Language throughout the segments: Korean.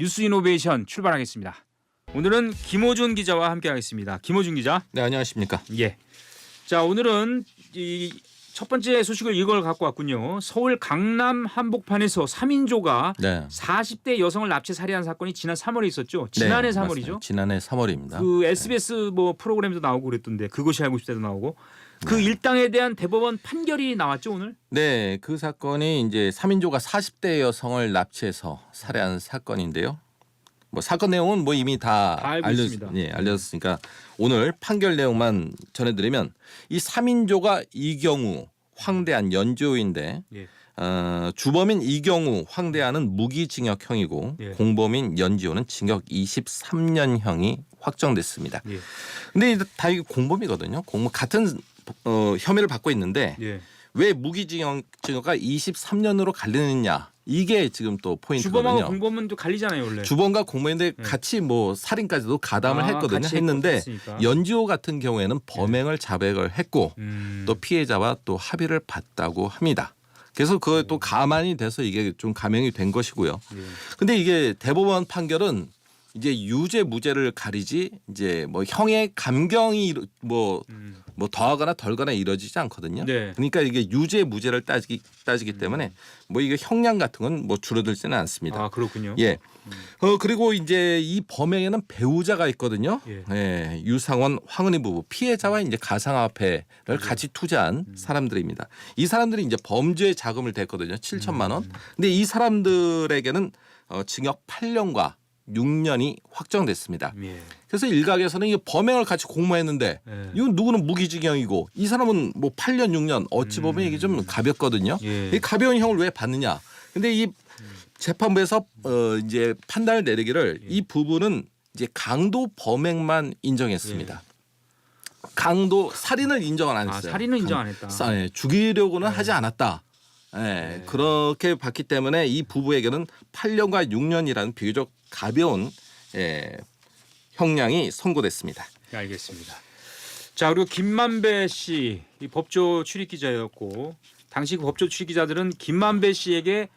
뉴스 이노베이션 출발하겠습니다. 오늘은 김호준 기자와 함께하겠습니다. 김호준 기자. 네, 안녕하십니까. 예. 자, 오늘은 첫 번째 소식을 이걸 갖고 왔군요. 서울 강남 한복판에서 3인조가 40대 여성을 납치 살해한 사건이 지난 3월에 있었죠. 지난해 3월이죠. 맞습니다. 지난해 3월입니다. 그 SBS 뭐 프로그램도 나오고 그랬던데 그것이 알고 싶다도 나오고 그 일당에 대한 대법원 판결이 나왔죠 오늘? 네, 그 사건이 이제 3인조가 40대 여성을 납치해서 살해한 사건인데요. 뭐 사건 내용은 뭐 이미 다 알고 있습니다. 알려졌으니까 오늘 판결 내용만 전해드리면 이 3인조가 이경우, 황대한, 연주호인데 예. 주범인 이경우, 황대한은 무기징역형이고 예. 공범인 연지호는 징역 23년형이 확정됐습니다. 예. 근데 다 이게 공범이거든요. 같은 혐의를 받고 있는데 예. 왜 무기징역가 23년으로 갈리느냐 이게 지금 또 포인트거든요. 주범하고 공범은 또 갈리잖아요 원래. 주범과 공범인데 같이 뭐 살인까지도 가담을 했거든요. 같이 했는데 했으니까. 연지호 같은 경우에는 범행을 자백을 했고 또 또 피해자와 또 합의를 봤다고 합니다. 그래서 그걸 또 가만히 돼서 이게 좀 감형이 된 것이고요. 근데 이게 대법원 판결은 이제 유죄 무죄를 가리지 이제 뭐 형의 감경이 뭐 더하거나 덜거나 이루어지지 않거든요. 네. 그러니까 이게 유죄 무죄를 따지기 때문에 뭐 이게 형량 같은 건 뭐 줄어들지는 않습니다. 아 그렇군요. 예. 그리고 이제 이 범행에는 배우자가 있거든요. 예. 유상원, 황은희 부부 피해자와 이제 가상화폐를 같이 투자한 사람들입니다. 이 사람들이 이제 범죄 자금을 댔거든요. 7천만 원. 근데 이 사람들에게는 징역 8년과 6년이 확정됐습니다. 예. 그래서 일각에서는 이 범행을 같이 공모했는데 이건 누구는 무기징역이고 이 사람은 뭐 8년 6년 어찌 보면 이게 좀 가볍거든요. 이 가벼운 형을 왜 받느냐? 근데 이 재판부에서 이제 판단을 내리기를 이 부분은 이제 강도 범행만 인정했습니다. 강도 살인을 인정은 안 했어요. 살인은 인정 안 했다. 죽이려고는 하지 않았다. 그렇게 봤기 때문에 이 부부에게는 8년과 6년이라는 비교적 가벼운 형량이 선고됐습니다. 네, 알겠습니다. 자 그리고 김만배 씨 이 법조 출입 기자였고 당시 그 법조 출입 기자들은 김만배 씨에게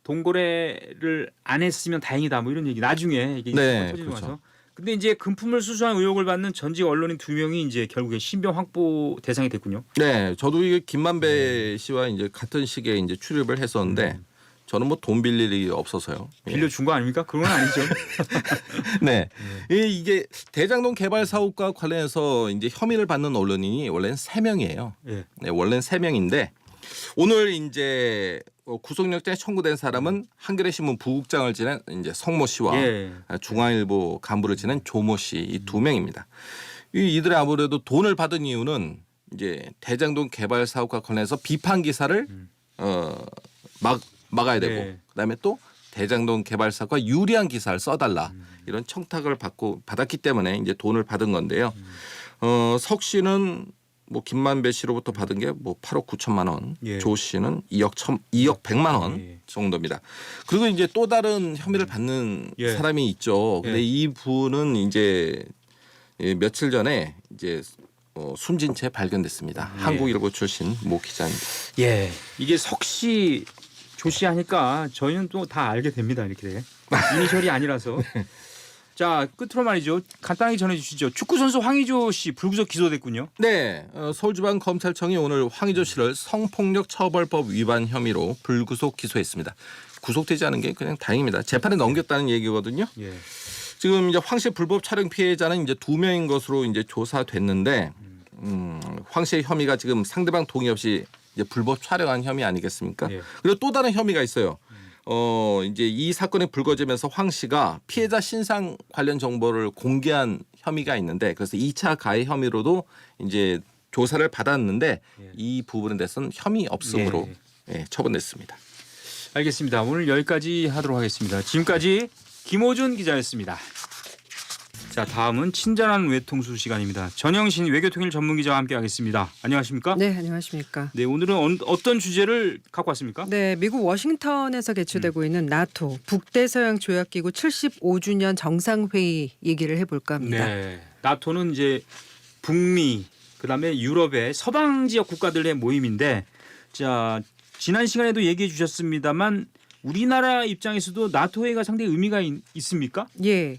동거래를 안 했으면 다행이다 뭐 이런 얘기 나중에 이게 터지고 나서. 근데 이제 금품을 수수한 의혹을 받는 전직 언론인 2명이 이제 결국에 신병 확보 대상이 됐군요. 네, 저도 이게 김만배 씨와 이제 같은 시기에 이제 출입을 했었는데 저는 뭐 돈 빌릴 일이 없어서요. 빌려준 거 아닙니까? 그런 건 아니죠. 네, 이게 대장동 개발 사업과 관련해서 이제 혐의를 받는 언론인이 원래는 3명이에요. 네, 원래는 3명인데 오늘 이제 구속영장에 청구된 사람은 한겨레 신문 부국장을 지낸 이제 성모 씨와 중앙일보 간부를 지낸 조모 씨 이 2명입니다. 이들이 아무래도 돈을 받은 이유는 이제 대장동 개발 사업과 관련해서 비판 기사를 막아야 되고 그다음에 또 대장동 개발 사업과 유리한 기사를 써달라 이런 청탁을 받았기 때문에 이제 돈을 받은 건데요. 석 씨는 뭐 김만배 씨로부터 받은 게 뭐 8억 9천만 원, 조 씨는 2억 100만 원 정도입니다. 그리고 이제 또 다른 혐의를 받는 사람이 있죠. 근데 이 분은 이제 며칠 전에 이제 숨진 채 발견됐습니다. 한국일보 출신 모 기자입니다. 예, 이게 석 씨, 조 씨 하니까 저희는 또 다 알게 됩니다. 이렇게 이니셜이 아니라서. 자 끝으로 말이죠. 간단하게 전해주시죠. 축구 선수 황의조 씨 불구속 기소됐군요. 네, 서울지방검찰청이 오늘 황의조 씨를 성폭력 처벌법 위반 혐의로 불구속 기소했습니다. 구속되지 않은 게 그냥 다행입니다. 재판에 넘겼다는 얘기거든요. 지금 이제 황 씨 불법 촬영 피해자는 이제 2명인 것으로 이제 조사됐는데 황 씨의 혐의가 지금 상대방 동의 없이 이제 불법 촬영한 혐의 아니겠습니까? 그리고 또 다른 혐의가 있어요. 이제 이 사건이 불거지면서 황 씨가 피해자 신상 관련 정보를 공개한 혐의가 있는데 그래서 2차 가해 혐의로도 이제 조사를 받았는데 이 부분에 대해서는 혐의 없음으로 처분됐습니다. 알겠습니다. 오늘 여기까지 하도록 하겠습니다. 지금까지 김호준 기자였습니다. 자 다음은 친절한 외통수 시간입니다. 전영신 외교통일 전문기자와 함께하겠습니다. 안녕하십니까? 네, 안녕하십니까? 네, 오늘은 어떤 주제를 갖고 왔습니까? 네, 미국 워싱턴에서 개최되고 있는 나토 북대서양 조약기구 75주년 정상회의 얘기를 해볼까 합니다. 네, 나토는 이제 북미 그다음에 유럽의 서방 지역 국가들의 모임인데 자 지난 시간에도 얘기해 주셨습니다만 우리나라 입장에서도 나토 회의가 상당히 의미가 있습니까? 예.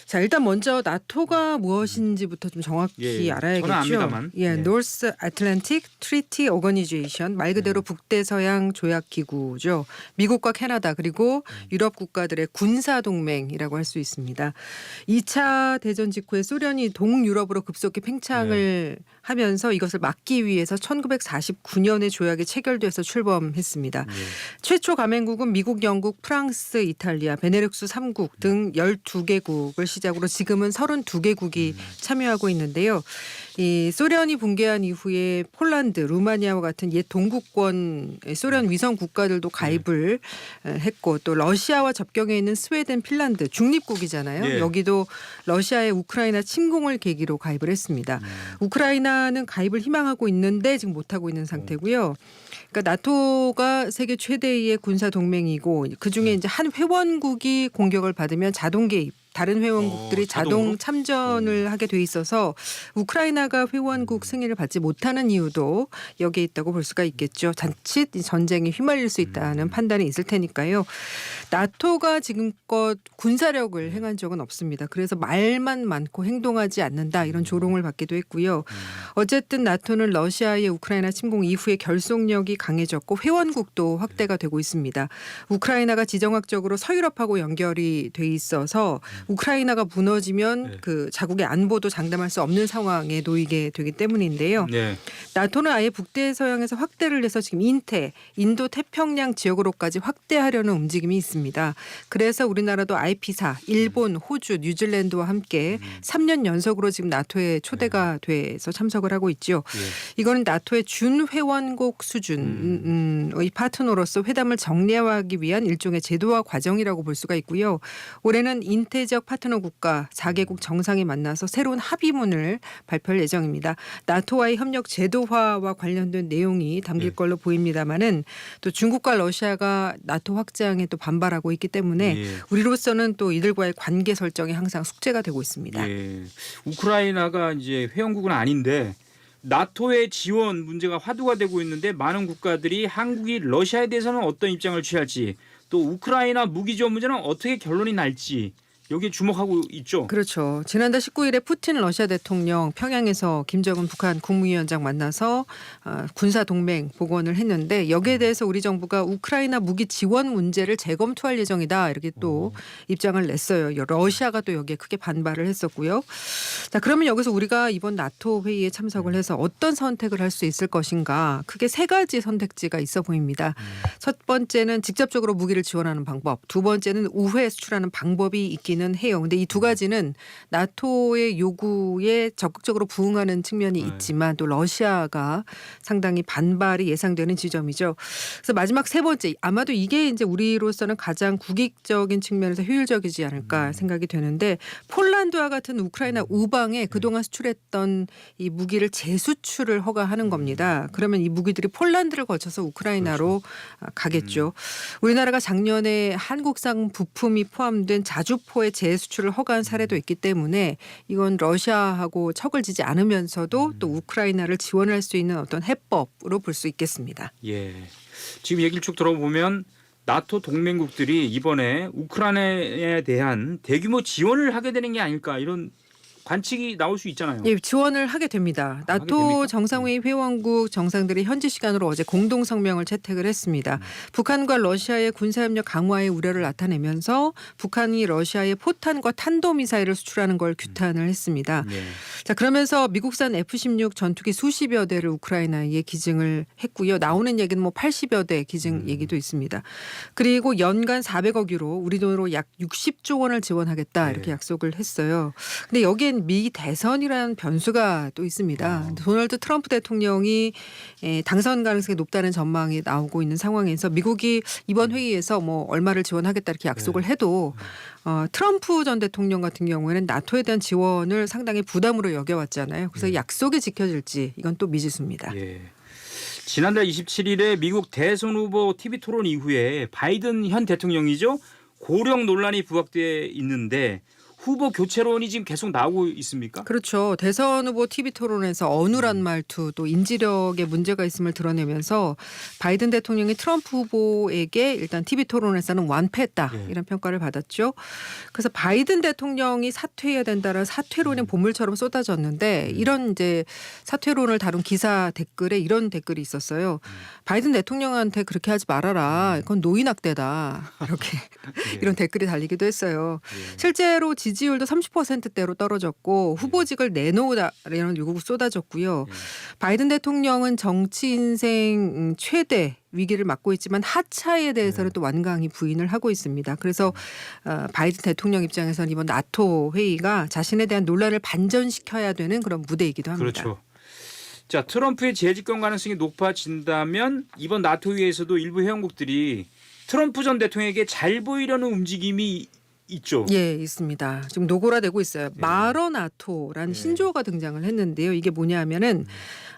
자, 일단 먼저 나토가 무엇인지부터 좀 정확히 예, 알아야겠죠. 저는 압니다만. 예, 예. North Atlantic Treaty Organization, 말 그대로 북대서양 조약 기구죠. 미국과 캐나다 그리고 유럽 국가들의 군사 동맹이라고 할 수 있습니다. 2차 대전 직후에 소련이 동유럽으로 급속히 팽창을 하면서 이것을 막기 위해서 1949년에 조약이 체결돼서 출범했습니다. 최초 가맹국은 미국, 영국, 프랑스, 이탈리아, 베네룩스 3국 등 12개국을 시작으로 지금은 32개국이 참여하고 있는데요. 이 소련이 붕괴한 이후에 폴란드, 루마니아와 같은 옛 동구권 소련 위성 국가들도 가입을 했고 또 러시아와 접경에 있는 스웨덴, 핀란드 중립국이잖아요. 네. 여기도 러시아의 우크라이나 침공을 계기로 가입을 했습니다. 우크라이나는 가입을 희망하고 있는데 지금 못하고 있는 상태고요. 그러니까 나토가 세계 최대의 군사 동맹이고 그중에 이제 한 회원국이 공격을 받으면 자동 개입, 다른 회원국들이 자동 자동으로? 참전을 하게 돼 있어서 우크라이나가 회원국 승인을 받지 못하는 이유도 여기에 있다고 볼 수가 있겠죠. 자칫 이 전쟁에 휘말릴 수 있다는 판단이 있을 테니까요. 나토가 지금껏 군사력을 행한 적은 없습니다. 그래서 말만 많고 행동하지 않는다 이런 조롱을 받기도 했고요. 어쨌든 나토는 러시아의 우크라이나 침공 이후에 결속력이 강해졌고 회원국도 확대가 되고 있습니다. 우크라이나가 지정학적으로 서유럽하고 연결이 돼 있어서 우크라이나가 무너지면 그 자국의 안보도 장담할 수 없는 상황에 놓이게 되기 때문인데요. 네. 나토는 아예 북대서양에서 확대를 해서 지금 인도 태평양 지역으로까지 확대하려는 움직임이 있습니다. 그래서 우리나라도 IP4, 일본, 호주, 뉴질랜드와 함께 3년 연속으로 지금 나토에 초대가 돼서 참석을 하고 있죠. 이거는 나토의 준회원국 수준의 파트너로서 회담을 정례화하기 위한 일종의 제도화 과정이라고 볼 수가 있고요. 올해는 인태적 파트너 국가 4개국 정상이 만나서 새로운 합의문을 발표할 예정입니다. 나토와의 협력 제도화와 관련된 내용이 담길 걸로 보입니다만은 또 중국과 러시아가 나토 확장에 또 반발하고 있기 때문에 우리로서는 또 이들과의 관계 설정이 항상 숙제가 되고 있습니다. 예. 우크라이나가 이제 회원국은 아닌데 나토의 지원 문제가 화두가 되고 있는데 많은 국가들이 한국이 러시아에 대해서는 어떤 입장을 취할지 또 우크라이나 무기 지원 문제는 어떻게 결론이 날지 여기에 주목하고 있죠. 그렇죠. 지난달 19일에 푸틴 러시아 대통령 평양에서 김정은 북한 국무위원장 만나서 군사 동맹 복원을 했는데 여기에 대해서 우리 정부가 우크라이나 무기 지원 문제를 재검토할 예정이다 이렇게 또 입장을 냈어요. 러시아가 또 여기에 크게 반발을 했었고요. 자, 그러면 여기서 우리가 이번 나토 회의에 참석을 해서 어떤 선택을 할 수 있을 것인가? 크게 세 가지 선택지가 있어 보입니다. 첫 번째는 직접적으로 무기를 지원하는 방법, 두 번째는 우회 수출하는 방법이 있기는 해요. 근데 이 두 가지는 나토의 요구에 적극적으로 부응하는 측면이 있지만 또 러시아가 상당히 반발이 예상되는 지점이죠. 그래서 마지막 세 번째, 아마도 이게 이제 우리로서는 가장 국익적인 측면에서 효율적이지 않을까 생각이 되는데 폴란드와 같은 우크라이나 우방에 그동안 수출했던 이 무기를 재수출을 허가하는 겁니다. 그러면 이 무기들이 폴란드를 거쳐서 우크라이나로 가겠죠. 우리나라가 작년에 한국산 부품이 포함된 자주포의 재수출을 허가한 사례도 있기 때문에 이건 러시아하고 척을 지지 않으면서도 또 우크라이나를 지원할 수 있는 어떤 해법으로 볼 수 있겠습니다. 예. 지금 얘기를 쭉 들어보면 나토 동맹국들이 이번에 우크라이나에 대한 대규모 지원을 하게 되는 게 아닐까 이런 관측이 나올 수 있잖아요. 예, 지원을 하게 됩니다. 나토 됩니까? 정상회의 회원국 정상들이 현지 시간으로 어제 공동 성명을 채택을 했습니다. 북한과 러시아의 군사협력 강화의 우려를 나타내면서 북한이 러시아에 포탄과 탄도미사일을 수출하는 걸 규탄을 했습니다. 자, 그러면서 미국산 F-16 전투기 수십여 대를 우크라이나에 기증을 했고요. 나오는 얘기는 뭐 80여 대 기증 얘기도 있습니다. 그리고 연간 400억 유로 우리 돈으로 약 60조 원을 지원하겠다 이렇게 약속을 했어요. 근데 여기엔 미 대선이라는 변수가 또 있습니다. 도널드 트럼프 대통령이 당선 가능성이 높다는 전망이 나오고 있는 상황에서 미국이 이번 회의에서 뭐 얼마를 지원하겠다 이렇게 약속을 해도 트럼프 전 대통령 같은 경우에는 나토에 대한 지원을 상당히 부담으로 여겨왔잖아요. 그래서 약속이 지켜질지 이건 또 미지수입니다. 예. 지난달 27일에 미국 대선 후보 TV 토론 이후에 바이든 현 대통령이죠. 고령 논란이 부각돼 있는데 후보 교체론이 지금 계속 나오고 있습니까? 그렇죠. 대선 후보 TV 토론에서 어눌한 말투 또 인지력에 문제가 있음을 드러내면서 바이든 대통령이 트럼프 후보에게 일단 TV 토론에서는 완패했다 예. 이런 평가를 받았죠. 그래서 바이든 대통령이 사퇴해야 된다는 사퇴론이 보물처럼 쏟아졌는데 이런 이제 사퇴론을 다룬 기사 댓글에 이런 댓글이 있었어요. 바이든 대통령한테 그렇게 하지 말아라. 이건 노인학대다. 이렇게 예. 이런 댓글이 달리기도 했어요. 예. 실제로 지지율도 30%대로 떨어졌고 후보직을 내놓으라는 요구가 쏟아졌고요. 예. 바이든 대통령은 정치 인생 최대 위기를 맞고 있지만 하차에 대해서는 또 완강히 부인을 하고 있습니다. 그래서 바이든 대통령 입장에서는 이번 나토 회의가 자신에 대한 논란을 반전시켜야 되는 그런 무대이기도 합니다. 그렇죠. 자, 트럼프의 재집권 가능성이 높아진다면 이번 나토 회의에서도 일부 회원국들이 트럼프 전 대통령에게 잘 보이려는 움직임이 있죠. 예, 있습니다. 지금 노골화되고 있어요. 마러나토라는 신조어가 등장을 했는데요. 이게 뭐냐면은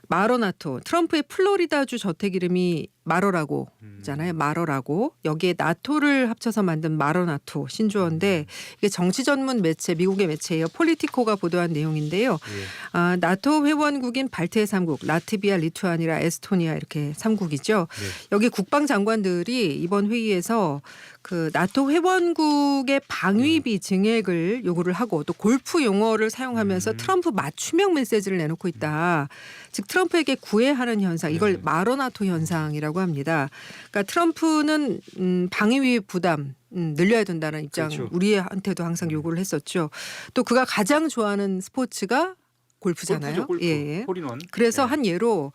마러나토, 트럼프의 플로리다주 저택 이름이 마러라고잖아요. 마러라고. 여기에 나토를 합쳐서 만든 마러나토 신조어인데 이게 정치 전문 매체, 미국의 매체예요. 폴리티코가 보도한 내용인데요. 예. 나토 회원국인 발트해 3국, 라트비아, 리투아니아, 에스토니아 이렇게 3국이죠. 예. 여기 국방장관들이 이번 회의에서 그 나토 회원국의 방위비 증액을 요구를 하고 또 골프 용어를 사용하면서 트럼프 맞춤형 메시지를 내놓고 있다. 즉 트럼프에게 구애하는 현상, 이걸 마러나토 현상이라고 합니다. 그러니까 트럼프는 방위비 부담 늘려야 된다는 입장 그렇죠. 우리한테도 항상 요구를 했었죠. 또 그가 가장 좋아하는 스포츠가 골프잖아요. 골프죠, 골프. 예. 홀인원. 그래서 예. 한 예로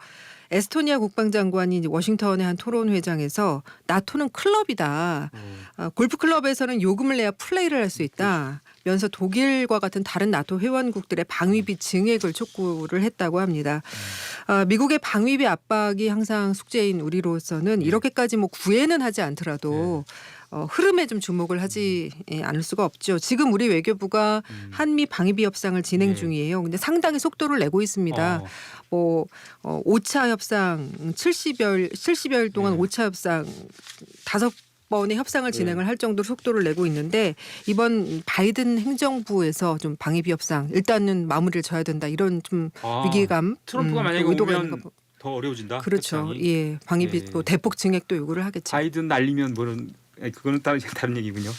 에스토니아 국방장관이 이제 워싱턴의 한 토론회장에서 나토는 클럽이다. 골프 클럽에서는 요금을 내야 플레이를 할 수 있다. 면서 독일과 같은 다른 나토 회원국들의 방위비 증액을 촉구를 했다고 합니다. 미국의 방위비 압박이 항상 숙제인 우리로서는 이렇게까지 뭐 구애는 하지 않더라도 흐름에 좀 주목을 하지 않을 수가 없죠. 지금 우리 외교부가 한미 방위비 협상을 진행 중이에요. 근데 상당히 속도를 내고 있습니다. 5차 협상 70여일 동안 5차 협상 5번의 협상을 진행을 할 정도로 속도를 내고 있는데 이번 바이든 행정부에서 좀 방위비 협상 일단은 마무리를 져야 된다 이런 좀 위기감 트럼프가 만약에 의도가 오면 있는 거. 더 어려워진다. 그렇죠. 협상이. 예, 방위비 예. 또 대폭 증액도 요구를 하겠죠. 바이든 날리면 뭐는 그거는 다른 얘기군요.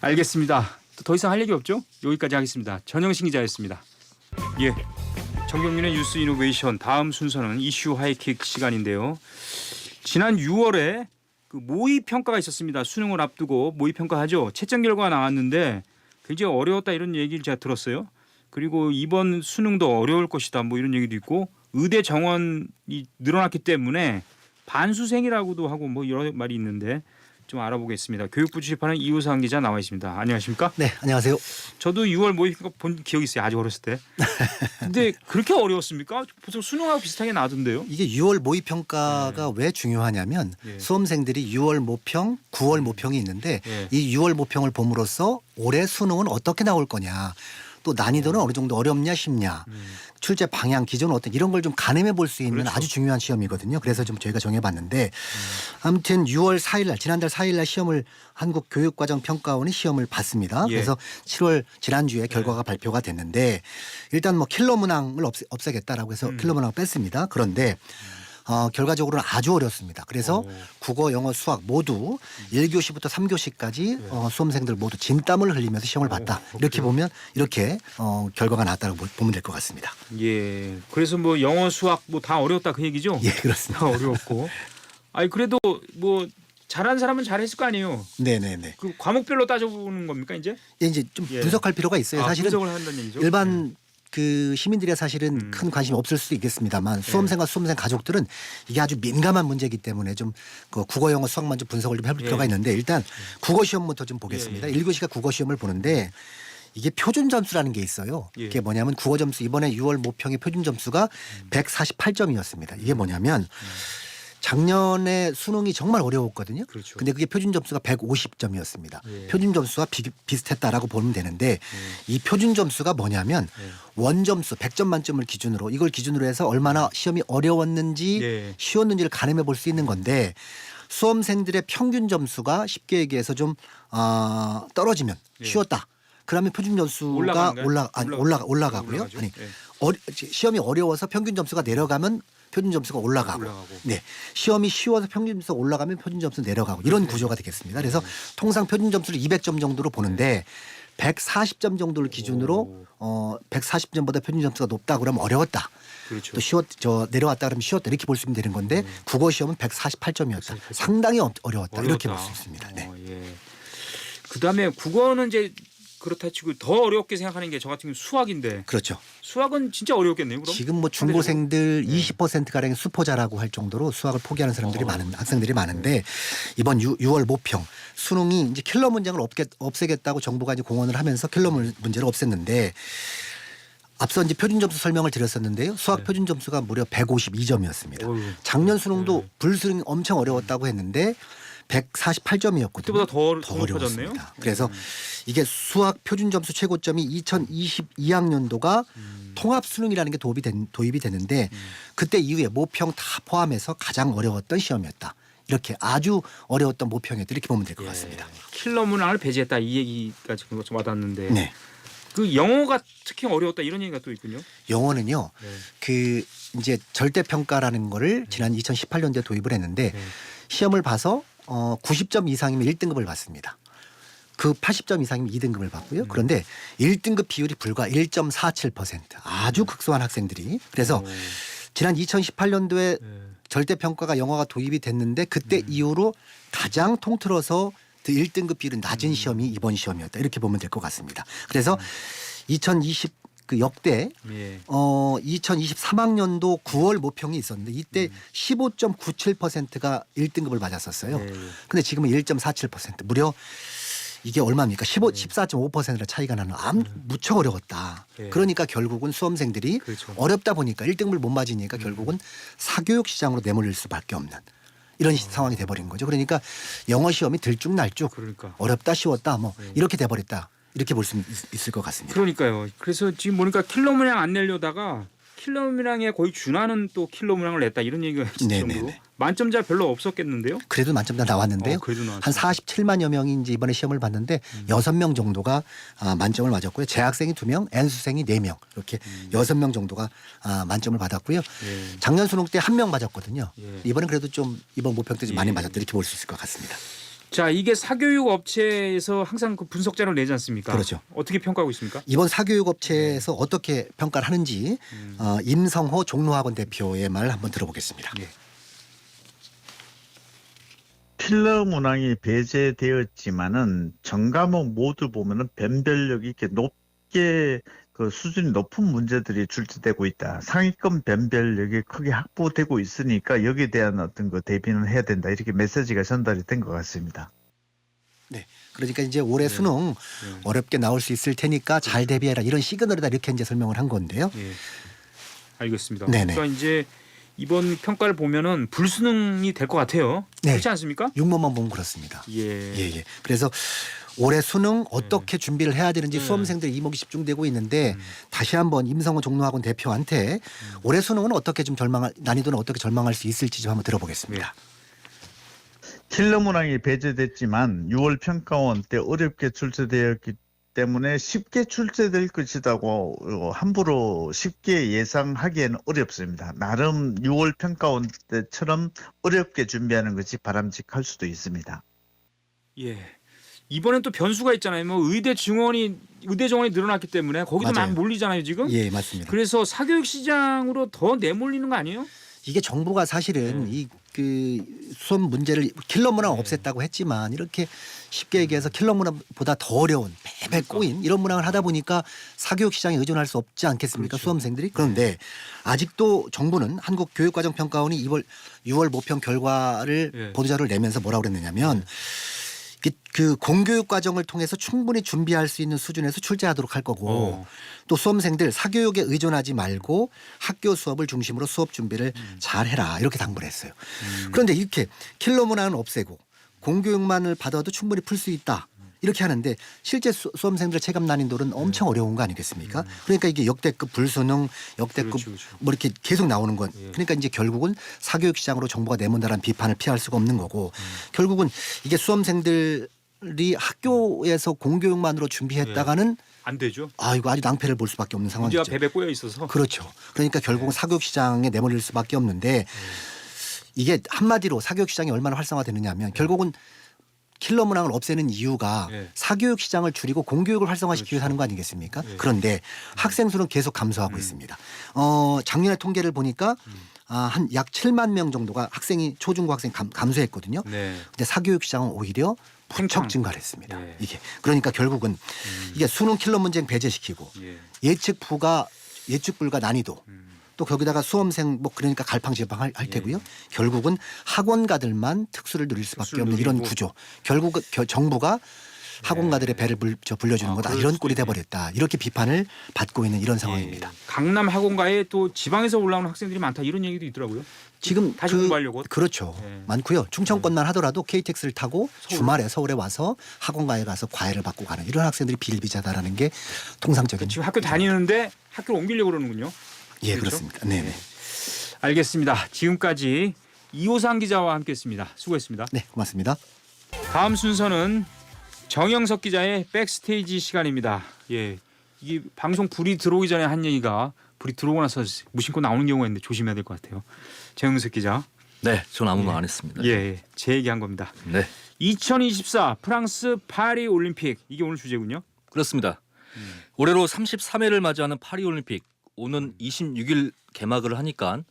알겠습니다. 더 이상 할 얘기 없죠? 여기까지 하겠습니다. 전영신 기자였습니다. 예, 정경민의 뉴스 이노베이션 다음 순서는 이슈 하이킥 시간인데요. 지난 6월에 그 모의 평가가 있었습니다. 수능을 앞두고 모의 평가하죠. 채점 결과가 나왔는데 굉장히 어려웠다 이런 얘기를 제가 들었어요. 그리고 이번 수능도 어려울 것이다 뭐 이런 얘기도 있고 의대 정원이 늘어났기 때문에 반수생이라고도 하고 뭐 여러 말이 있는데 좀 알아보겠습니다. 교육부 주식하는 이우상 기자 나와 있습니다. 안녕하십니까? 네, 안녕하세요. 저도 6월 모의 평가 본 기억이 있어요. 아주 어렸을 때. 근데 그렇게 어려웠습니까? 보통 수능하고 비슷하게 나왔던데요. 이게 6월 모의평가가 왜 중요하냐면 예. 수험생들이 6월 모평, 9월 모평이 있는데 예. 이 6월 모평을 봄으로써 올해 수능은 어떻게 나올 거냐. 또 난이도는 어느 정도 어렵냐 쉽냐. 출제 방향 기존은 어떤 이런 걸 좀 가늠해 볼 수 있는 그렇죠. 아주 중요한 시험이거든요. 그래서 좀 저희가 정해봤는데 아무튼 6월 4일 날 지난달 4일 날 시험을 한국교육과정평가원이 시험을 봤습니다. 예. 그래서 7월 지난주에 결과가 발표가 됐는데 일단 뭐 킬러 문항을 없애겠다라고 해서 킬러 문항을 뺐습니다. 그런데 결과적으로는 아주 어렵습니다. 그래서 국어, 영어, 수학 모두 1교시부터 3교시까지 수험생들 모두 진땀을 흘리면서 시험을 봤다. 이렇게 보면 이렇게 결과가 나왔다고 보면 될 것 같습니다. 예. 그래서 뭐 영어, 수학 뭐 다 어려웠다 그 얘기죠? 예, 그렇습니다. 다 어려웠고. 아니 그래도 뭐 잘한 사람은 잘했을 거 아니에요. 네네네. 그 과목별로 따져보는 겁니까 이제? 이제 좀 예. 분석할 필요가 있어요. 사실은 분석을 한다는 얘기죠. 일반 그 시민들이 사실은 큰 관심이 없을 수도 있겠습니다만 수험생과 수험생 가족들은 이게 아주 민감한 문제이기 때문에 좀 그 국어, 영어, 수학만 좀 분석을 좀 해볼 필요가 있는데 일단 국어 시험부터 좀 보겠습니다. 1교시가 국어 시험을 보는데 이게 표준 점수라는 게 있어요. 예. 이게 뭐냐면 국어 점수 이번에 6월 모평의 표준 점수가 148점이었습니다. 이게 뭐냐면 작년에 수능이 정말 어려웠거든요. 그렇죠. 근데 그게 표준 점수가 150점이었습니다. 예. 표준 점수와 비슷했다라고 보면 되는데 이 표준 점수가 뭐냐면 원점수 100점 만점을 기준으로 이걸 기준으로 해서 얼마나 시험이 어려웠는지 예. 쉬웠는지를 가늠해 볼 수 있는 건데 수험생들의 평균 점수가 쉽게 얘기해서 좀 떨어지면 예. 쉬웠다. 그러면 표준 점수가 올라가는가요? 올라가고요. 올라가죠. 아니 네. 시험이 어려워서 평균 점수가 내려가면 표준 점수가 올라가고, 네, 시험이 쉬워서 평균 점수가 올라가면 표준 점수 내려가고 이런 구조가 되겠습니다. 그래서 통상 표준 점수를 200점 정도로 보는데 140점 정도를 기준으로 140점보다 표준 점수가 높다 그러면 어려웠다. 그렇죠. 또 내려왔다 그러면 쉬웠다 이렇게 볼 수 있는 되는 건데 국어 시험은 148점이었다. 상당히 어려웠다. 이렇게 볼 수 있습니다. 네. 예. 그다음에 국어는 이제 그렇다 치고 더 어렵게 생각하는 게 저 같은 경우 수학인데 그렇죠. 수학은 진짜 어렵겠네요. 그럼 지금 뭐 중고생들 20% 가량이 수포자라고 할 정도로 수학을 포기하는 사람들이 학생들이 많은데 이번 6월 모평 수능이 이제 킬러 문장을 없애겠다고 정부가 이제 공언을 하면서 킬러 문제를 없앴는데 앞서 이제 표준 점수 설명을 드렸었는데요. 수학 표준 점수가 무려 152점이었습니다. 어휴. 작년 수능도 불수능이 엄청 어려웠다고 했는데 148점이었거든요. 그때보다 더 어려웠습니다. 높아졌네요. 그래서 이게 수학 표준 점수 최고점이 2022학년도가 통합 수능이라는 게 도입이 되는데 그때 이후에 모평 다 포함해서 가장 어려웠던 시험이었다. 이렇게 아주 어려웠던 모평이었다. 이렇게 보면 될 것 같습니다. 킬러 문항을 배제했다 이 얘기가 지금 좀 와닿는데 네. 그 영어가 특히 어려웠다 이런 얘기가 또 있군요. 영어는요. 네. 그 이제 절대 평가라는 거를 지난 2018년도에 도입을 했는데 네. 시험을 봐서 90점 이상이면 1등급을 받습니다. 그 80점 이상이면 2등급을 받고요. 그런데 1등급 비율이 불과 1.47%. 아주 극소한 학생들이. 그래서 지난 2018년도에 절대 평가가 영어가 도입이 됐는데 그때 이후로 가장 통틀어서 1등급 비율은 낮은 시험이 이번 시험이었다. 이렇게 보면 될 것 같습니다. 그래서 2020 그 역대 예. 2023학년도 9월 모평이 있었는데 이때 15.97%가 1등급을 맞았었어요. 네. 근데 지금은 1.47% 무려 이게 얼마입니까? 14.5%나 차이가 나는 무척 어려웠다. 네. 그러니까 결국은 수험생들이 그렇죠. 어렵다 보니까 1등급을 못 맞으니까 결국은 사교육 시장으로 내몰릴 수밖에 없는 이런 상황이 돼버린 거죠. 그러니까 영어 시험이 들쭉날쭉 그러니까. 어렵다 쉬웠다 뭐 이렇게 돼버렸다. 이렇게 볼 수 있을 것 같습니다. 그러니까요. 그래서 지금 보니까 킬러 문항 안 내려다가 킬러 문항에 거의 준하는 또 킬러 문항을 냈다 이런 얘기가 있을 네네네. 정도로 만점자 별로 없었겠는데요. 그래도 만점 다 나왔는데요. 그래도 나왔어요. 한 47만여 명이 이제 이번에 시험을 봤는데 6명 정도가 만점을 맞았고요. 재학생이 2명, N수생이 4명 이렇게 6명 정도가 만점을 받았고요. 예. 작년 수능 때 1명 맞았거든요. 예. 이번엔 그래도 좀 이번 모평 때 좀 예. 많이 맞았다 이렇게 볼 수 있을 것 같습니다. 자, 이게 사교육 업체에서 항상 그 분석자를 내지 않습니까? 그렇죠. 어떻게 평가하고 있습니까? 이번 사교육업체에서 어떻게 평가를 하는지 임성호 종로학원 대표의 말 한번 들어보겠습니다. 예. 킬러 문항이 배제되었지만은 전 과목 모두 보면은 변별력이 이렇게 높게 그 수준이 높은 문제들이 출제되고 있다. 상위권 변별력이 크게 확보되고 있으니까 여기에 대한 어떤 그 대비는 해야 된다. 이렇게 메시지가 전달이 된 것 같습니다. 네. 그러니까 이제 올해 수능 어렵게 나올 수 있을 테니까 잘 대비해라 이런 시그널이다 이렇게 이제 설명을 한 건데요. 예. 알겠습니다. 네네. 그러니까 이제 이번 평가를 보면은 불수능이 될 것 같아요. 네. 그렇지 않습니까? 육모만 보면 그렇습니다. 예. 예. 그래서 올해 수능 어떻게 준비를 해야 되는지 네. 수험생들 이목이 집중되고 있는데 다시 한번 임성호 종로학원 대표한테 올해 수능은 어떻게 좀 난이도는 어떻게 절망할 수 있을지 좀 한번 들어보겠습니다. 킬러 문항이 배제됐지만 6월 평가원 때 어렵게 출제되었기 때문에 쉽게 출제될 것이라고 함부로 쉽게 예상하기에는 어렵습니다. 나름 6월 평가원 때처럼 어렵게 준비하는 것이 바람직할 수도 있습니다. 예. 이번엔 또 변수가 있잖아요. 뭐 의대 정원이 늘어났기 때문에 거기도 맞아요. 막 몰리잖아요, 지금. 예, 맞습니다. 그래서 사교육 시장으로 더 내몰리는 거 아니에요? 이게 정부가 사실은 이 그 수험 문제를 킬러 문항 없앴다고 했지만 이렇게 쉽게 얘기해서 킬러 문항보다 더 어려운 배배 꼬인 이런 문항을 하다 보니까 사교육 시장에 의존할 수 없지 않겠습니까? 그렇죠. 수험생들이. 그런데 아직도 정부는 한국교육과정평가원이 6월 모평 결과를 예. 보도자료를 내면서 뭐라고 그랬느냐면 그 공교육 과정을 통해서 충분히 준비할 수 있는 수준에서 출제하도록 할 거고 또 수험생들 사교육에 의존하지 말고 학교 수업을 중심으로 수업 준비를 잘 해라 이렇게 당부를 했어요. 그런데 이렇게 킬러 문항은 없애고 공교육만을 받아도 충분히 풀 수 있다. 이렇게 하는데 실제 수험생들 체감 난이도는 엄청 어려운 거 아니겠습니까? 그러니까 이게 역대급 불수능, 역대급 그렇죠. 뭐 이렇게 계속 나오는 건 그러니까 이제 결국은 사교육 시장으로 정부가 내몬다라는 비판을 피할 수가 없는 거고 결국은 이게 수험생들 학교에서 공교육만으로 준비했다가는 안 되죠. 이거 아주 낭패를 볼 수밖에 없는 문제가 상황이죠. 배배 꼬여 있어서. 그렇죠. 그러니까 결국은 사교육 시장에 내몰릴 수밖에 없는데 이게 한마디로 사교육 시장이 얼마나 활성화되느냐 하면 결국은 킬러 문항을 없애는 이유가 네. 사교육 시장을 줄이고 공교육을 활성화시키기 위해서 하는 거 아니겠습니까? 그런데 학생 수는 계속 감소하고 있습니다. 작년에 통계를 보니까 한 약 7만 명 정도가 학생이 초중고 학생 감소했거든요. 네. 근데 사교육 시장은 오히려 팽창. 부쩍 증가를 했습니다. 네. 이게 그러니까 결국은 이게 수능 킬러 문제는 배제시키고 예. 예측 불가 난이도 또 거기다가 수험생 뭐 그러니까 갈팡질팡할 테고요. 결국은 학원가들만 특수를 누릴 수밖에 특수를 없는 이런 누리고. 구조. 결국 정부가 학원가들의 배를 불려주는 거다. 그럴 이런 수도 꼴이 있네. 돼버렸다. 이렇게 비판을 받고 있는 이런 상황입니다. 예. 강남 학원가에 또 지방에서 올라오는 학생들이 많다 이런 얘기도 있더라고요. 지금 다시 공부하려고. 그렇죠. 예. 많고요. 충청권만 하더라도 KTX를 타고 주말에 서울에 와서 학원가에 가서 과외를 받고 가는 이런 학생들이 비일비재하다라는 게 통상적인. 지금 학교 다니는데 학교를 옮기려고 그러는군요. 예, 그렇죠? 그렇습니다. 네, 네. 알겠습니다. 지금까지 이호상 기자와 함께했습니다. 수고했습니다. 네, 고맙습니다. 다음 순서는 정영석 기자의 백스테이지 시간입니다. 예, 이게 방송 불이 들어오기 전에 한 얘기가 불이 들어오고 나서 무심코 나오는 경우가 있는데 조심해야 될 것 같아요. 정영석 기자. 네, 전 아무 말 안 했습니다. 예, 제 얘기한 겁니다. 네, 2024 프랑스 파리 올림픽 이게 오늘 주제군요. 그렇습니다. 올해로 33회를 맞이하는 파리 올림픽 오는 26일 개막을 하니까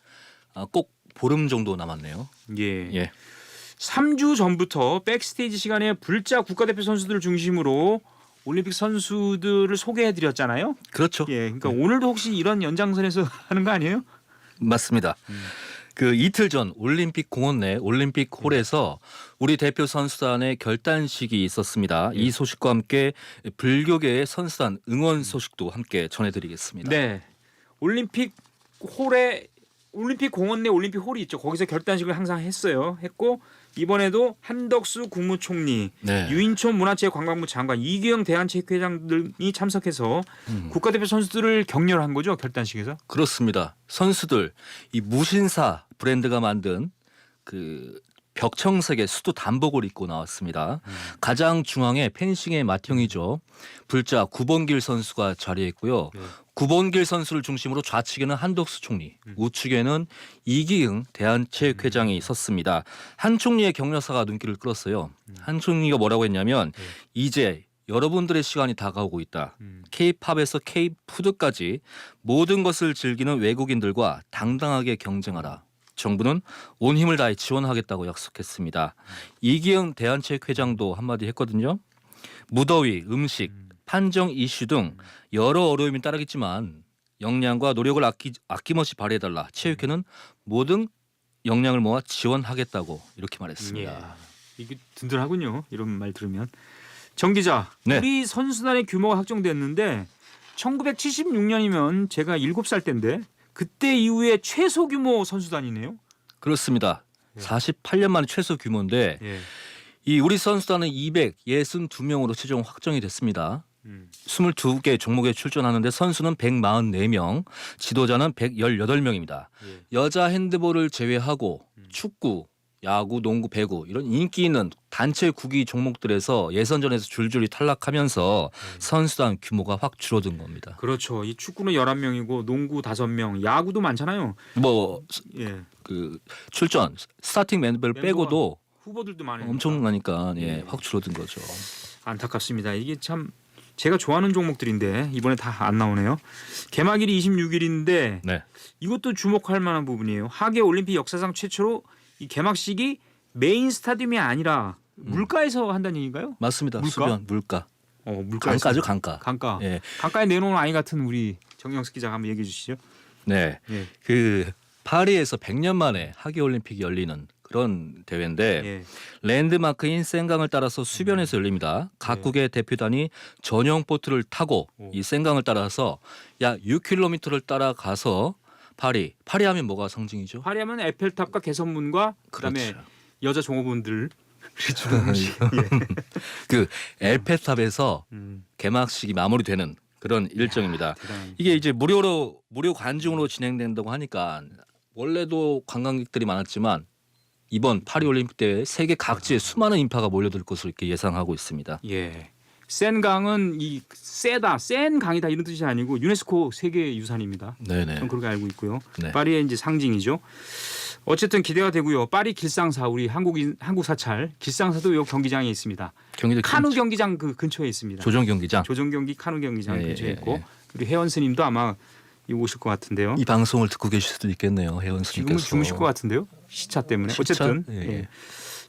꼭 보름 정도 남았네요. 예. 예. 3주 전부터 백스테이지 시간에 불자 국가대표 선수들을 중심으로 올림픽 선수들을 소개해드렸잖아요. 그렇죠. 예, 그러니까 오늘도 혹시 이런 연장선에서 하는 거 아니에요? 맞습니다. 그 이틀 전 올림픽 공원 내 올림픽 홀에서 우리 대표 선수단의 결단식이 있었습니다. 이 소식과 함께 불교계의 선수단 응원 소식도 함께 전해드리겠습니다. 네, 올림픽 공원 내 올림픽 홀이 있죠. 거기서 결단식을 항상 했고 이번에도 한덕수 국무총리, 네. 유인촌 문화체육관광부 장관, 이규영 대한체육회장 등이 참석해서 국가대표 선수들을 격려한 거죠. 결단식에서. 그렇습니다. 선수들 이 무신사 브랜드가 만든 그 벽청색의 수도 단복을 입고 나왔습니다. 가장 중앙에 펜싱의 맏형이죠. 불자 구본길 선수가 자리했고요. 구본길 선수를 중심으로 좌측에는 한덕수 총리, 우측에는 이기흥 대한체육회장이 섰습니다. 한 총리의 격려사가 눈길을 끌었어요. 한 총리가 뭐라고 했냐면 이제 여러분들의 시간이 다가오고 있다. K-팝에서 K-푸드까지 모든 것을 즐기는 외국인들과 당당하게 경쟁하라. 정부는 온 힘을 다해 지원하겠다고 약속했습니다. 이기영 대한체육회장도 한마디 했거든요. 무더위, 음식, 판정 이슈 등 여러 어려움이 따르겠지만 역량과 노력을 아낌없이 발휘해달라. 체육회는 모든 역량을 모아 지원하겠다고 이렇게 말했습니다. 예. 이게 든든하군요. 이런 말 들으면. 정 기자, 네. 우리 선수단의 규모가 확정됐는데 1976년이면 제가 7살 때인데 그때 이후에 최소 규모 선수단이네요. 그렇습니다. 48년 만에 최소 규모인데 예. 이 우리 선수단은 262명으로 최종 확정이 됐습니다. 22개 종목에 출전하는데 선수는 144명, 지도자는 118명입니다. 예. 여자 핸드볼을 제외하고 축구, 야구, 농구, 배구 이런 인기 있는 단체 구기 종목들에서 예선전에서 줄줄이 탈락하면서 선수단 규모가 확 줄어든 겁니다. 그렇죠. 이 축구는 11명이고 농구 5명, 야구도 많잖아요. 뭐 예. 그 출전 스타팅 멤버를 빼고도 후보들도 많으니까. 엄청나니까 확 줄어든 거죠. 안타깝습니다. 이게 참 제가 좋아하는 종목들인데 이번에 다 안 나오네요. 개막일이 26일인데 네. 이것도 주목할 만한 부분이에요. 하계 올림픽 역사상 최초로 이 개막식이 메인 스타디움이 아니라 물가에서 한다는 얘기인가요? 맞습니다. 물가? 수변 물가. 물가에서. 강가죠, 강가. 강가. 예. 강가에 내놓은 아이 같은 우리 정영석 기자가 한번 얘기해 주시죠. 네. 예. 그 파리에서 100년 만에 하계 올림픽이 열리는 그런 대회인데 예. 랜드마크인 센강을 따라서 수변에서 열립니다. 각국의 대표단이 전용 보트를 타고 이 센강을 따라서 약 6km를 따라가서 파리 하면 뭐가 상징이죠? 파리하면 에펠탑과 개선문과 그다음에 그렇죠. 여자 종업원들 주는 음식. 그 엘페탑에서 음. 개막식이 마무리되는 그런 일정입니다. 대단한. 이게 이제 무료 관중으로 진행된다고 하니까 원래도 관광객들이 많았지만 이번 파리올림픽 대회에 세계 각지에 수많은 인파가 몰려들 것으로 이렇게 예상하고 있습니다. 예. 센 강은 이 세다, 센 강이다 이런 뜻이 아니고 유네스코 세계 유산입니다. 네네. 저는 그렇게 알고 있고요. 네. 파리의 이제 상징이죠. 어쨌든 기대가 되고요. 파리 길상사 우리 한국 사찰 길상사도 요 경기장에 있습니다. 경기도 카누 경기장 그 근처에 있습니다. 조정 경기장. 조정 경기 카누 경기장 예, 근처에 예, 있고 예. 그리고 혜원 스님도 아마 오실 것 같은데요. 이 방송을 듣고 계실 수도 있겠네요. 혜원 지금은 스님께서. 주무실 것 같은데요. 시차 때문에. 시차? 어쨌든 예, 예. 예.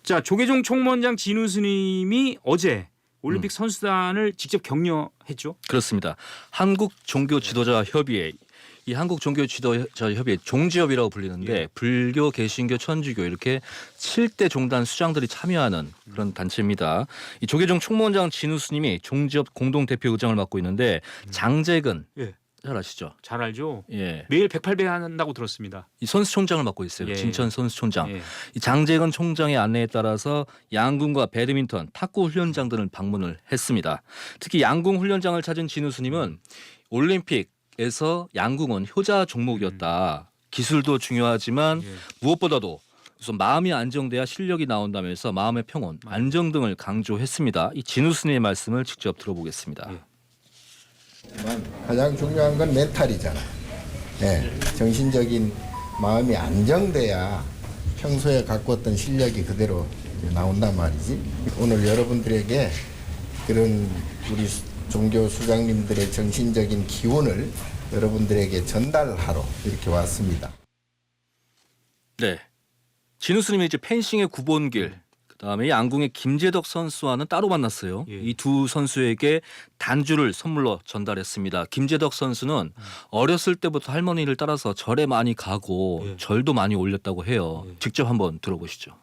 자 조계종 총무원장 진우 스님이 어제 올림픽 선수단을 직접 격려했죠. 그렇습니다. 한국 종교 지도자 협의회 이 한국 종교 지도자 협의회 종지협이라고 불리는데 예. 불교, 개신교, 천주교 이렇게 7대 종단 수장들이 참여하는 그런 단체입니다. 이 조계종 총무원장 진우 스님이 종지협 공동 대표 의장을 맡고 있는데 장재근 예. 잘 아시죠? 잘 알죠. 예. 매일 108배 한다고 들었습니다. 이 선수총장을 맡고 있어요. 예. 진천 선수총장. 예. 이 장재근 총장의 안내에 따라서 양궁과 배드민턴, 탁구 훈련장 등을 방문을 했습니다. 특히 양궁 훈련장을 찾은 진우 스님은 올림픽에서 양궁은 효자 종목이었다. 기술도 중요하지만 예. 무엇보다도 우선 마음이 안정돼야 실력이 나온다면서 마음의 평온, 안정 등을 강조했습니다. 이 진우 스님의 말씀을 직접 들어보겠습니다. 예. 가장 중요한 건 멘탈이잖아. 예, 정신적인 마음이 안정돼야 평소에 갖고 왔던 실력이 그대로 나온단 말이지. 오늘 여러분들에게 그런 우리 종교 수장님들의 정신적인 기운을 여러분들에게 전달하러 이렇게 왔습니다. 네. 진우 스님이 이제 펜싱의 구본길, 그다음에 양궁의 김재덕 선수와는 따로 만났어요. 예. 이 두 선수에게 단주를 선물로 전달했습니다. 김재덕 선수는 어렸을 때부터 할머니를 따라서 절에 많이 가고 예. 절도 많이 올렸다고 해요. 예. 직접 한번 들어보시죠.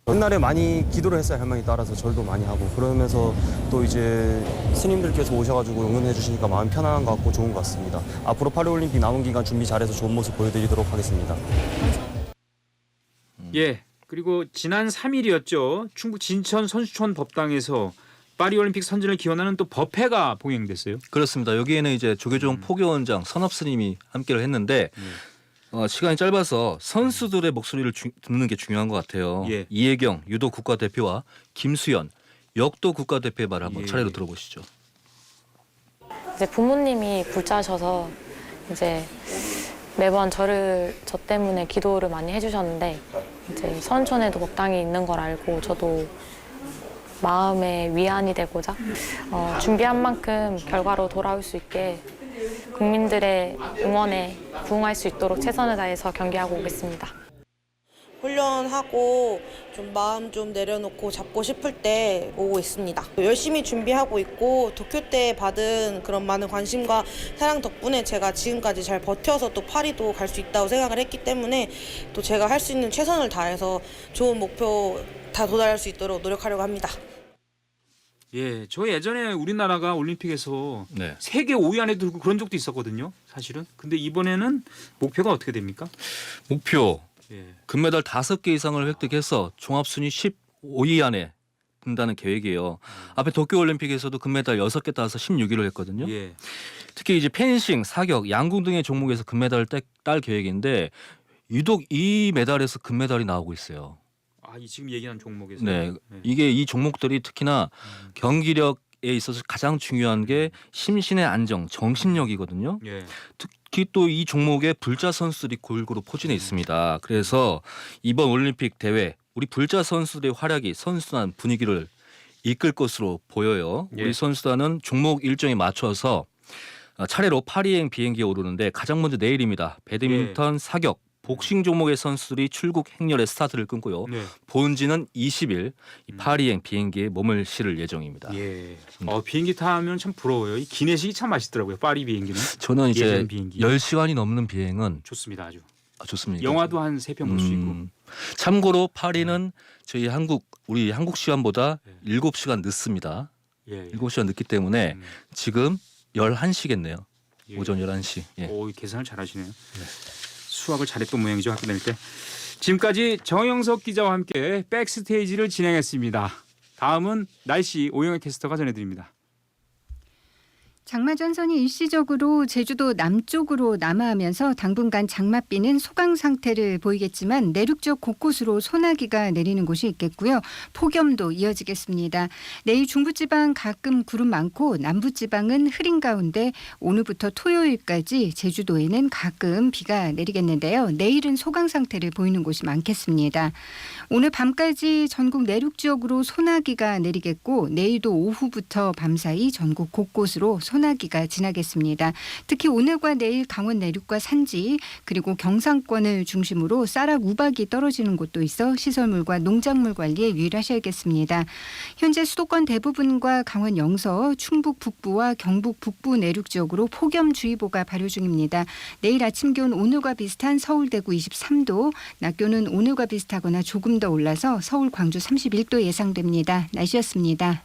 옛날에 많이 기도를 했어요. 할머니 따라서 절도 많이 하고 그러면서 또 이제 스님들께서 오셔가지고 응원해 주시니까 마음 편안한 것 같고 좋은 것 같습니다. 앞으로 파리올림픽 남은 기간 준비 잘해서 좋은 모습 보여드리도록 하겠습니다. 예. 그리고 지난 3일이었죠. 충북 진천 선수촌 법당에서 파리올림픽 선진을 기원하는 또 법회가 봉행됐어요. 그렇습니다. 여기에는 이제 조계종 포교원장 선업 스님이 함께를 했는데 시간이 짧아서 선수들의 목소리를 듣는 게 중요한 것 같아요. 예. 이혜경 유도 국가대표와 김수현 역도 국가대표의 말을 한번 예. 차례로 들어보시죠. 이제 부모님이 불자셔서 이제 매번 저 때문에 기도를 많이 해주셨는데 이제 선촌에도 법당이 있는 걸 알고 저도 마음의 위안이 되고자 준비한 만큼 결과로 돌아올 수 있게 국민들의 응원에 부응할 수 있도록 최선을 다해서 경기하고 오겠습니다. 훈련하고 좀 마음 좀 내려놓고 잡고 싶을 때 오고 있습니다. 열심히 준비하고 있고 도쿄 때 받은 그런 많은 관심과 사랑 덕분에 제가 지금까지 잘 버텨서 또 파리도 갈 수 있다고 생각을 했기 때문에 또 제가 할 수 있는 최선을 다해서 좋은 목표 다 도달할 수 있도록 노력하려고 합니다. 예, 저 예전에 우리나라가 올림픽에서 네. 세계 5위 안에 들고 그런 적도 있었거든요. 사실은. 근데 이번에는 목표가 어떻게 됩니까? 목표 예. 금메달 5개 이상을 획득해서 종합순위 15위 안에 든다는 계획이에요. 앞에 도쿄올림픽에서도 금메달 6개 따서 16위를 했거든요. 예. 특히 이제 펜싱, 사격, 양궁 등의 종목에서 금메달을 딸 계획인데 유독 이 메달에서 금메달이 나오고 있어요. 아, 이 지금 얘기한 종목에서. 네, 이게 이 종목들이 특히나 경기력에 있어서 가장 중요한 게 심신의 안정, 정신력이거든요. 예. 특히 또 이 종목에 불자 선수들이 골고루 포진해 있습니다. 그래서 이번 올림픽 대회 우리 불자 선수들의 활약이 선수단 분위기를 이끌 것으로 보여요. 예. 우리 선수단은 종목 일정에 맞춰서 차례로 파리행 비행기에 오르는데 가장 먼저 내일입니다. 배드민턴, 사격, 복싱 종목의 선수들이 출국 행렬에 스타트를 끊고요. 네. 본지는 20일 이 파리행 비행기에 몸을 실을 예정입니다. 예. 비행기 타면 참 부러워요. 이 기내식이 참 맛있더라고요. 파리 비행기는. 저는 이제 예전 비행기. 10시간이 넘는 비행은 좋습니다. 아주. 좋습니다. 영화도 한 3편 볼 수 있고. 참고로 파리는 저희 우리 한국 시간보다 7시간 늦습니다. 예. 7시간 늦기 때문에 지금 11시겠네요. 예. 오전 11시. 예. 오, 계산을 잘하시네요. 수학을 잘했던 모양이죠. 학교 다닐 때. 지금까지 정영석 기자와 함께 백스테이지를 진행했습니다. 다음은 날씨 오영애 캐스터가 전해드립니다. 장마 전선이 일시적으로 제주도 남쪽으로 남하하면서 당분간 장맛비는 소강 상태를 보이겠지만 내륙 지역 곳곳으로 소나기가 내리는 곳이 있겠고요. 폭염도 이어지겠습니다. 내일 중부지방 가끔 구름 많고 남부지방은 흐린 가운데 오늘부터 토요일까지 제주도에는 가끔 비가 내리겠는데요. 내일은 소강 상태를 보이는 곳이 많겠습니다. 오늘 밤까지 전국 내륙 지역으로 소나기가 내리겠고 내일도 오후부터 밤사이 전국 곳곳으로 소나기가 지나겠습니다. 특히 오늘과 내일 강원 내륙과 산지 그리고 경상권을 중심으로 쌀락 우박이 떨어지는 곳도 있어 시설물과 농작물 관리에 유의하셔야겠습니다. 현재 수도권 대부분과 강원 영서, 충북 북부와 경북 북부 내륙 지역으로 폭염주의보가 발효 중입니다. 내일 아침 기온 오늘과 비슷한 서울 대구 23도, 낮 기온은 오늘과 비슷하거나 조금 더 올라서 서울 광주 31도 예상됩니다. 날씨였습니다.